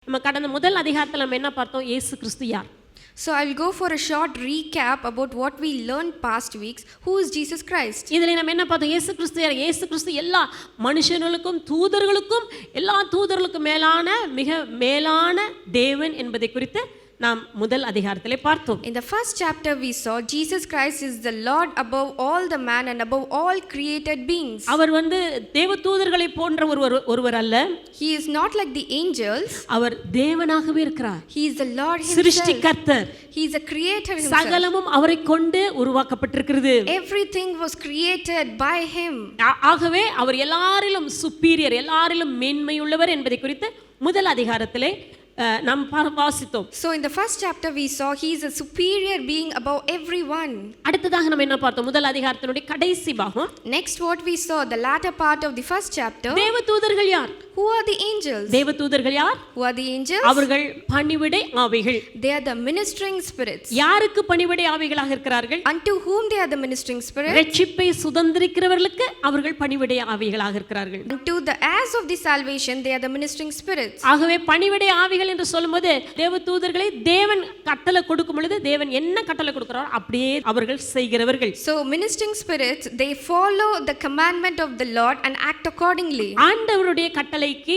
நம்ம கடந்த முதல் அதிகாரத்துல நம்ம என்ன பார்த்தோம்? இயேசு கிறிஸ்து யார்? So I'll go for a short recap about what we learned past weeks. Who is Jesus Christ? இதிலே நம்ம என்ன பார்த்தோம்? இயேசு கிறிஸ்து யார்? இயேசு கிறிஸ்து எல்லா மனுஷர்களுக்கும் தூதர்களுக்கும் எல்லா தூதர்களுக்கும் மேலான மிக மேலான தேவன் என்பதை குறித்து நாம் முதல் அதிகாரத்திலே பார்த்தோம். In the first chapter we saw Jesus Christ is the Lord above all the man and above all created beings. அவர் தேவ தூதர்களை போன்ற ஒருவர் அல்ல. He is not like the angels. அவர் தேவனாகவே இருக்கிறார். He is the Lord himself. சிருஷ்டிகர்த்தர். He is a creator himself. சகலமும் அவரை கொண்டு உருவாக்கப்பட்டிருக்கிறது. Everything was created by him. ஆகவே அவர் எல்லாரிலும் சுப்பீரியர், எல்லாரிலும் மேன்மையுள்ளவர் என்பதை குறித்து முதல் அதிகாரத்திலே நாம் வாசித்தோம். So in the first chapter we saw he is a superior being above everyone. அடுத்ததாக நம்ம என்ன பார்த்தோம்? முதல் அதிகாரத்தினுடைய கடைசி பாகம். Next what we saw, the latter part of the first chapter. தேவதூதர்கள் யார்? Who are the angels? தேவதூதர்கள் யார்? Who are the angels? அவர்கள் பணிவிடை ஆவிகள். They are the ministering spirits. யாருக்கு பணிவிடை ஆவிகளாக இருக்கிறார்கள்? Unto whom they are the ministering spirits? ரட்சிப்பை சுதந்திரிக்கிறவர்களுக்கு அவர்கள் பணிவிடை ஆவிகளாக இருக்கிறார்கள். Unto the heirs of the salvation they are the ministering spirits. ஆகவே பணிவிடை ஆவிகள் என்று சொல்லும்போது தேவதூதர்களை தேவன் கட்டளை கொடுக்கும் பொழுது தேவன் என்ன கட்டளை கொடுக்கிறாரோ அப்படியே அவர்கள் செய்கிறவர்கள். So ministering spirits they follow the commandment of the Lord and act accordingly. ஆண்டவருடைய கட்டளைக்கு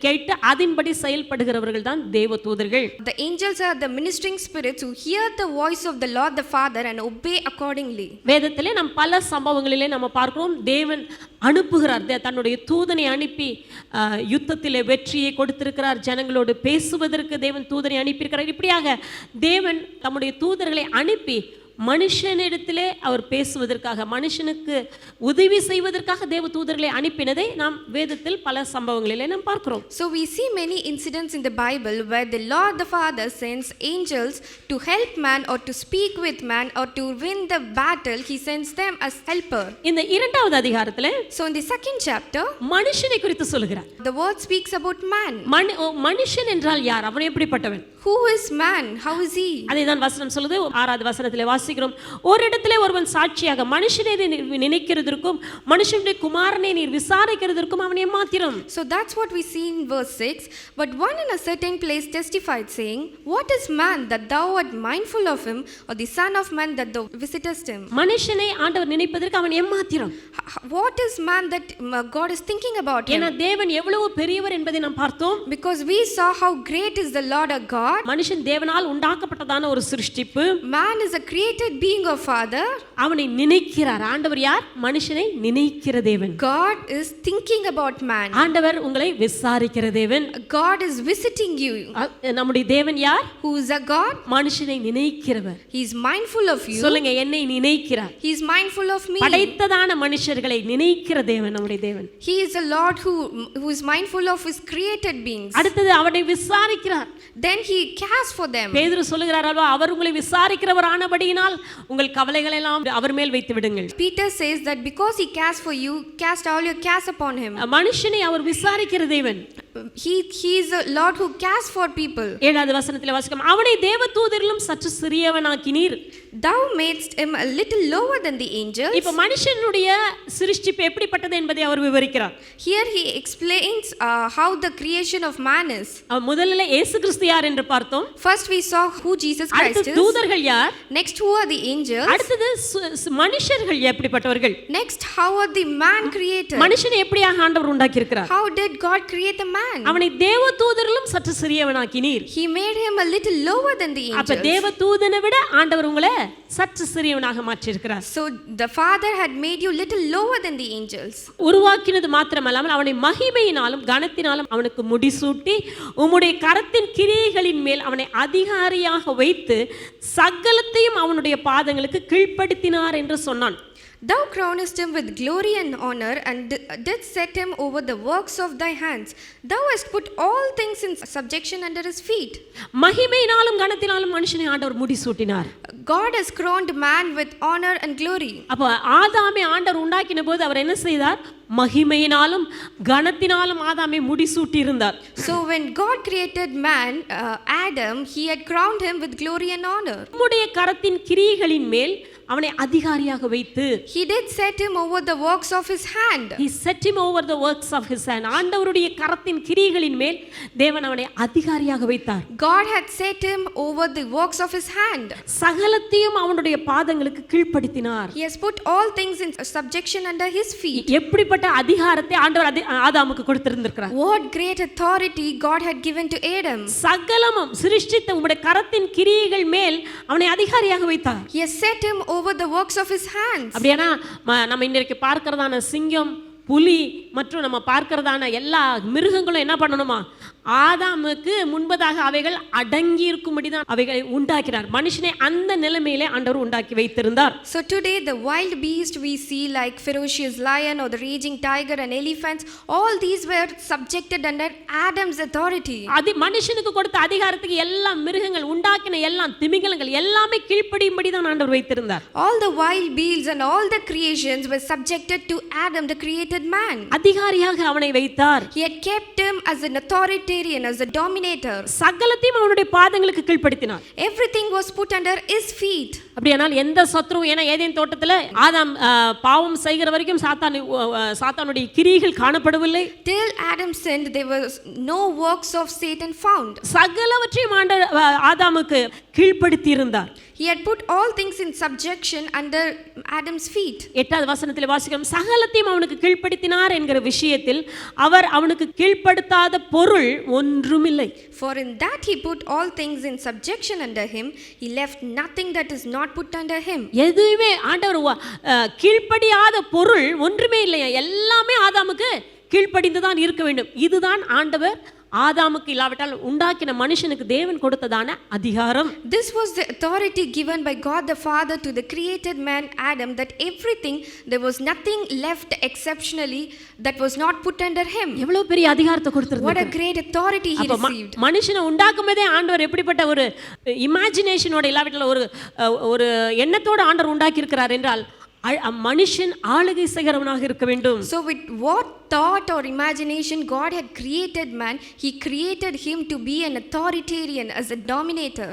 கேட்டு அதின்படி செயல்படுகிறவர்கள் தான் தேவதூதர்கள். The angels are the ministering spirits who hear the voice of the Lord the Father and obey accordingly. வேதத்திலே நாம் பல சம்பவங்களிலே நம்ம பார்க்கிறோம். தேவன் அனுப்புகிறார், தன்னுடைய தூதனை அனுப்பி யுத்தத்திலே வெற்றியை கொடுத்திருக்கிறார். ஜனங்களோடு பேசுவதற்கு தேவன் தூதனை அனுப்பியிருக்கிறார். இப்படியாக தேவன் தம்முடைய தூதர்களை அனுப்பி மனுஷனிடத்திலே அவர் பேசுவதற்காக, மனுஷனுக்கு உதவி செய்வதற்காக தேவ தூதர்களை அனுப்பினதை நாம் வேதத்தில் பல சம்பவங்களிலே நாம் பார்க்கிறோம். So we see many incidents in the Bible where the Lord the Father sends angels to help man or to speak with man or to win the battle. He sends them as helper. இந்த இரண்டாவது அதிகாரத்திலே So in the second chapter மனுஷனை குறித்து சொல்கிறார். the word speaks about man. மனுஷன் என்றால் யார்? அவன் எப்படிப்பட்டவன்? Who is man? How is he? அதைதான் வசனம் சொல்லுது. 6வது வசனத்திலே வாசிக்கிறோம். ஒரு இடத்திலே ஒருவன் சாட்சியாக மனுஷனை நினைக்கிறதற்கும் மனுஷனுடைய குமாரனை நீர் விசாரிக்கிறதற்கும் அவன் ஏமாத்திரம். So that's what we see in verse 6. But one in a certain place testified saying, what is man that thou art mindful of him, or the son of man that thou visitest him? மனுஷனை ஆண்டவர் நினைப்பதற்கு அவன் ஏமாத்திரம். What is man that God is thinking about him? ஏன்னா தேவன் எவ்வளவு பெரியவர் என்பதை நாம் பார்த்தோம். Because we saw how great is the Lord our God. மனுஷன் தேவனால் உண்டாக்கப்பட்டதான ஒரு சிருஷ்டிப்பு. Man is a created being of Father. அவனை நினைக்கிறார். ஆண்டவர் யார்? மனுஷனை நினைக்கிற தேவன். God is thinking about man. ஆண்டவர் உங்களை விசாரிக்கிற தேவன். God is visiting you. நம்முடைய தேவன் யார்? Who is a God? மனுஷனை நினைக்கிறவர். He is mindful of you. சொல்லுங்க, என்னை நினைக்கிறார். He is mindful of me. படைத்ததான மனுஷர்களை நினைக்கிற தேவன் நம்முடைய தேவன். He is a Lord who is mindful of his created beings. அடுத்தது அவனை விசாரிக்கிறார். Then he cares for them. பேதுரு சொல்லுகிறார் அல்வா, அவர் உங்களை விசாரிக்கிறவர் ஆனபடியினால் உங்கள் கவலைகளை எல்லாம் அவர் மேல் வைத்து விடுங்கள். Peter says that because he cares for you, cast all your cares upon him. மனுஷனை அவர் விசாரிக்கிற தேவன். He is a Lord who cares for people. 7வது வசனத்திலே வாசிக்கிறோம், அவனை தேவதூதரிலும் சற்று சிறியவனாக்கினீர். Thou madest him a little lower than the angels. இப்ப மனுஷனுடைய சிருஷ்டிப்பு எப்படிப்பட்டது என்பதை அவர் விவரிக்கிறார். Here he explains how the creation of man is. முதல்ல இயேசு கிறிஸ்து யார் என்று பார்த்தோம். First we saw who Jesus Christ is. தூதர்கள் யார்? Next who are the angels. அடுத்தது மனுஷர்கள் எப்படிப்பட்டவர்கள்? Next how are the man created. மனுஷனை எப்படியாக ஆண்டவர் உண்டாக்கி இருக்கிறார்? How did God create the man? அவனை தேவதூதரிலும் சற்று சிறியவனாக்கினீர். He made him a little lower than the angels. அப்ப தேவதூதனை விட ஆண்டவர் உங்களை சற்று சிறியவனாக மாற்றி இருக்கிறார். So the Father had made you little lower than the angels. உருவாக்கினது மாத்திரமல்லாமல் அவனை மகிமையினாலும் கனத்தினாலும் அவனுக்கு முடிசூட்டி உம்முடைய கரத்தின் கிரியைகளின் மேல் அவனை அதிகாரியாக வைத்து சகலத்தையும் அவனுடைய பாதங்களுக்கு கீழ்ப்படுத்தினார் என்று சொன்னான். Thou crownest him with glory and honor and didst set him over the works of thy hands. Thou hast put all things in subjection under his feet. மகிமையினாலும் கனத்தினாலும் மனுஷனை ஆண்டவர் முடிசூட்டினார். God has crowned man with honor and glory. அப்ப ஆதாமை ஆண்டவர் உண்டாக்கின போது அவர் என்ன செய்தார்? மகிமையினாலும் கனத்தினாலும் ஆதாமை முடிசூட்டி இருந்தார். So when God created man, Adam, he had crowned him with glory and honor. உம்முடைய கரத்தின் கிரியைகளின் மேல் அவனை அதிகாரியாக வைத்து He did set him over the works of his hand. he set him over the works of his hand. ஆண்டவருடைய கரத்தின் கிரியைகளின் மேல் தேவன் அவனை அதிகாரியாக வைத்தார். God had set him over the works of his hand. சகலத்தையும் அவனுடைய பாதங்களுக்கு கீழ்ப்படுத்தினார். He has put all things in subjection under his feet. எப்படிப்பட்ட அதிகாரத்தை ஆண்டவர் ஆதாமுக்கு கொடுத்திருந்திருக்கிறார். What great authority God had given to Adam. சகலமும் சிருஷ்டித்த உம்முடைய கரத்தின் கிரியைகள் மேல் அவனை அதிகாரியாக வைத்தார். He has set him over the works of his hands. அப்படியானா நம்ம இன்றைக்கு பார்க்கிறதான சிங்கம், புலி மற்றும் நம்ம பார்க்கிறதான எல்லா மிருகங்களும் என்ன பண்ணணுமா? ஆதாமுக்கு முன்பதாக அவைகள் அடங்கி இருக்கும்படி தான் அவைகளை உண்டாக்கினார். மனுஷனை அந்த நிலைமையிலே ஆண்டவர் உண்டாக்கி வைத்திருந்தார். So today the wild beast we see like ferocious lion or the raging tiger and elephants, all these were subjected under Adam's authority. அது மனுஷனுக்கு கொடுத்த அதிகாரத்துக்கு எல்லா மிருகங்கள் உண்டாக்கின எல்லா திமிங்கலங்கள் எல்லாமே கீழ்ப்படியும்படி தான் ஆண்டவர் வைத்திருந்தார். All the wild beasts and all the creations were subjected to Adam, the created man. அதிகாரியாக அவனை வைத்தார். He had kept him as an authoritarian, as a dominator. சகலத்தையும் அவனுடைய பாதங்களுக்கு கீழ்ப்படுத்தினார். Everything was put under his feet. அப்படியானால் எந்த சத்ருவும், ஏன்னா Eden தோட்டத்தில் ஆதாம் பாவம் செய்கிற வரைக்கும் சாத்தானுடைய கிரியைகள் காணப்படவில்லை. Till Adam sinned, there was no works of Satan found. சகலவற்றையும் ஆதாமுக்கு கீழ்ப்படுத்தி இருந்தார். He had put all things in subjection under Adam's feet. 8வது வசனத்தில் வாசிக்கிறோம், சகலத்தையும் அவனுக்கு கீழ்ப்படுத்தினார் என்கிற விஷயத்தில் அவர் அவனுக்கு கீழ்ப்படுத்தாத பொருள் ஒன்றுமில்லை. For in that he put all things in subjection under him, he left nothing that is not put under him. எதுவுமே ஆண்டவர் கீழ்ப்படியாத பொருள் ஒன்றுமே இல்லையா, எல்லாமே ஆதாமுக்கு கீழ்ப்படிந்து தான் இருக்க வேண்டும். இதுதான் ஆண்டவர் ஆதாமுக்கு இல்லாவிட்டால் உண்டாக்கின மனுஷனுக்கு தேவன் கொடுத்ததான அதிகாரம். This was the authority given by God the Father to the created man Adam, that everything, there was nothing left exceptionally that was not put under him. எவ்வளவு பெரிய அதிகாரத்தை கொடுத்திருந்தார். What a great authority he received. மனுஷனை உண்டாக்கும் போதே ஆண்டவர் எப்படிப்பட்ட ஒரு இமேஜினேஷனோட இல்லாவிட்டால் ஒரு எண்ணத்தோட ஆண்டவர் உண்டாக்கி இருக்கிறார் என்றால் மனுஷன் ஆளுகை செய்கிறவனாக இருக்க வேண்டும். So with what thought or imagination God had created man, he created him to be an authoritarian, as a dominator.